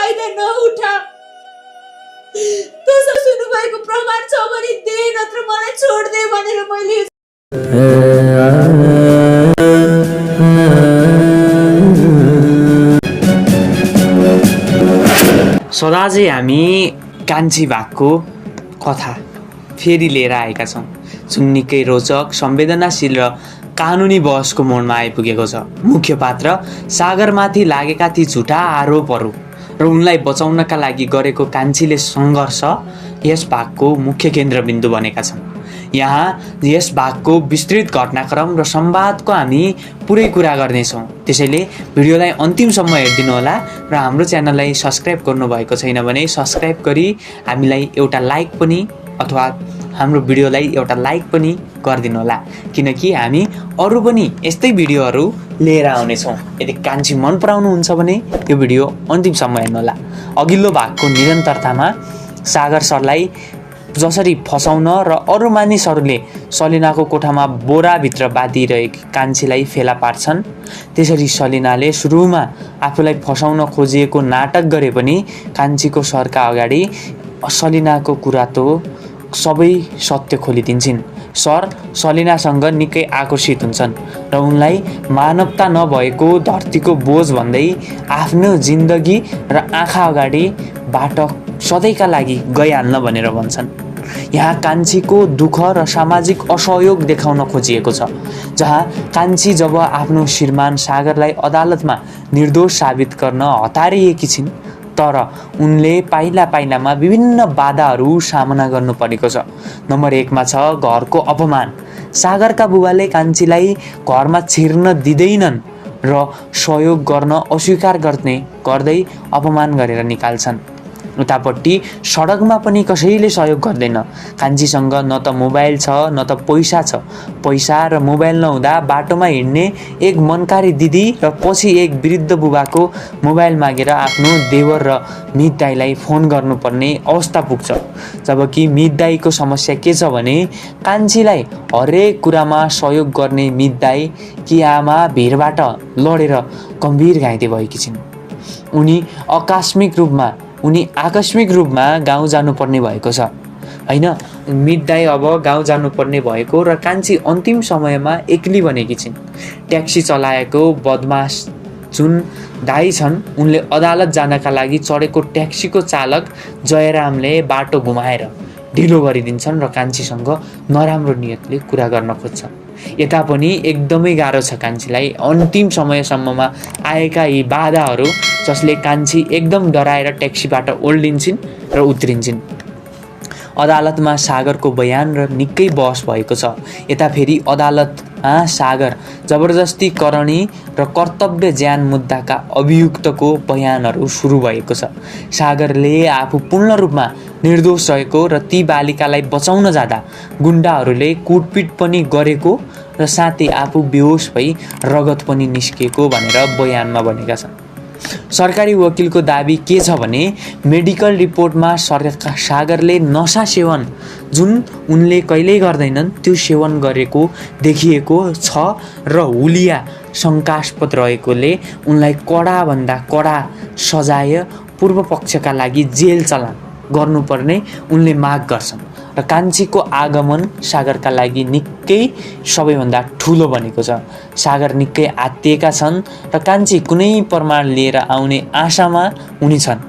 फाइदा नउठा। तँ सुन्नुभएको प्रमाण छ भने दे, नत्र मलाई छोड्दे भनेर मैले सदा चाहिँ हामी कान्छी भागको कथा फेरि लिएर आएका छौँ, जुन निकै रोचक, संवेदनाशील र कानुनी बहसको मोडमा आइपुगेको छ। मुख्य पात्र सागरमाथि लागेका ती झुटा आरोपहरू र उनलाई बचाउनका लागि गरेको कान्छीले सङ्घर्ष यस भागको मुख्य केन्द्रबिन्दु बनेका छन्। यहाँ यस भागको विस्तृत घटनाक्रम र संवादको हामी पुरै कुरा गर्नेछौँ। त्यसैले भिडियोलाई अन्तिमसम्म हेरिदिनु होला र हाम्रो च्यानललाई सब्सक्राइब गर्नुभएको छैन भने सब्सक्राइब गरी हामीलाई एउटा लाइक पनि अथवा हाम्रो भिडियोलाई एउटा लाइक पनि गरिदिनु होला, किनकि हामी अरू पनि यस्तै भिडियोहरू लिएर आउनेछौँ। यदि कान्छी मन पराउनुहुन्छ भने यो भिडियो अन्तिमसम्म हेर्नुहोला। अघिल्लो भागको निरन्तरतामा सागर सरलाई जसरी फसाउन र अरू मानिसहरूले सलिनाको कोठामा बोराभित्र बाँधिरहेकी कान्छीलाई फेला पार्छन्, त्यसरी सलिनाले सुरुमा आफूलाई फसाउन खोजिएको नाटक गरे पनि कान्छीको सरका अगाडि सलिनाको कुरा त सबै सत्य खोलिदिन्छन्। सर सलिनासँग निकै आकर्षित हुन्छन् र उनलाई मानवता नभएको धरतीको बोझ भन्दै आफ्नो जिन्दगी र आँखा अगाडिबाट सधैँका लागि गइहाल्न भनेर भन्छन्। यहाँ कान्छीको दुःख र सामाजिक असहयोग देखाउन खोजिएको छ, जहाँ कान्छी जब आफ्नो श्रीमान सागरलाई अदालतमा निर्दोष साबित गर्न हतारिएकी छिन्, तर उनले पाइलामा विभिन्न बाधाहरू सामना गर्नु परेको छ। नम्बर 1 मा छ घरको अपमान। सागरका बुबाले कान्छीलाई घरमा छिर्न दिँदैनन् र सहयोग गर्न अस्वीकार गर्दै अपमान गरेर निकाल्छन्। उतापट्टि सडकमा पनि कसैले सहयोग गर्दैन। कान्छीसँग न त मोबाइल छ न त पैसा छ। पैसा र मोबाइल नहुँदा बाटोमा हिँड्ने एक मनकारी दिदी र पछि एक वृद्ध बुबाको मोबाइल मागेर आफ्नो देवर र मित दाईलाई फोन गर्नुपर्ने अवस्था पुग्छ। जबकि मित दाईको समस्या के छ भने कान्छीलाई हरेक कुरामा सहयोग गर्ने मित दाई कि आमा भिरबाट लडेर गम्भीर घाइते भएकी छिन्। उनी आकस्मिक रूपमा गाउँ जानुपर्ने भएको छ हैन। मित दाई अब गाउँ जानुपर्ने भएको र कान्छी अन्तिम समयमा एक्लै बनेकी छिन्। ट्याक्सी चलाएको बदमास जुन दाई छन्, उनले अदालत जानका लागि चढेको ट्याक्सीको चालक जयरामले बाटो घुमाएर ढिलो गरिदिन्छन् र कान्छीसँग नराम्रो नियतले कुरा गर्न खोज्छन्। यता पनि एकदमै गाह्रो छ कान्छीलाई अन्तिम समयसम्ममा आएका यी बाधाहरू, जसले कान्छी एकदम डराएर ट्याक्सीबाट ओल्डिन्छन् र उत्रिन्छन्। अदालतमा सागरको बयान र निकै बहस भएको छ। यता फेरि अदालतमा सागर जबरजस्ती करणी र कर्तव्य ज्यान मुद्दाका अभियुक्तको बयानहरू सुरु भएको छ। सागरले आफू पूर्ण रूपमा निर्दोष रहेको र ती बालिकालाई बचाउन जाँदा गुण्डाहरूले कुटपिट पनि गरेको र साथै आफू बेहोस भई रगत पनि निस्किएको भनेर बयानमा भनेका छन्। सरकारी वकिलको दाबी के छ भने मेडिकल रिपोर्टमा सागरले नशा सेवन जुन उनले कहिल्यै गर्दैनन् त्यो सेवन गरेको देखिएको छ र हुलिया शङ्कास्पद रहेकोले उनलाई कडाभन्दा कडा सजाय पूर्व पक्षका लागि जेल चलान गर्नुपर्ने उनले माग गर्छन् र कान्छीको आगमन सागरका लागि निकै सबैभन्दा ठुलो बनेको छ। सागर निकै आत्तिएका छन् र कान्छी कुनै प्रमाण लिएर आउने आशामा उनी छन्।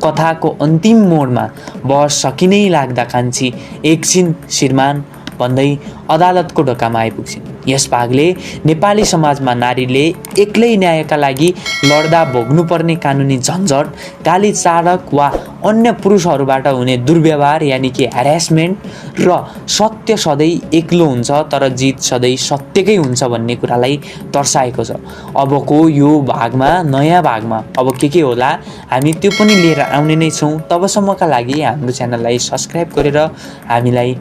कथाको अन्तिम मोडमा बहस सकिनै लाग्दा कान्छी एकछिन श्रीमान भन्दै अदालतको ढोकामा आइपुग्छिन्। यस भागले नेपाली समाजमा नारीले एक्लै न्यायका लागि लड्दा भोग्नुपर्ने कानुनी झन्झट, गाली चाडक वा अन्य पुरुषहरूबाट हुने दुर्व्यवहार यानि कि ह्यारेसमेन्ट र सत्य सधैँ एक्लो हुन्छ तर जित सधैँ सत्यकै हुन्छ भन्ने कुरालाई दर्शाएको छ। अबको यो भागमा, नयाँ भागमा अब के होला हामी त्यो पनि लिएर आउने नै छौँ। तबसम्मका लागि हाम्रो च्यानललाई सब्सक्राइब गरेर हामीलाई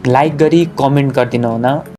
लाइक गरी कमेन्ट गरिदिनु हुन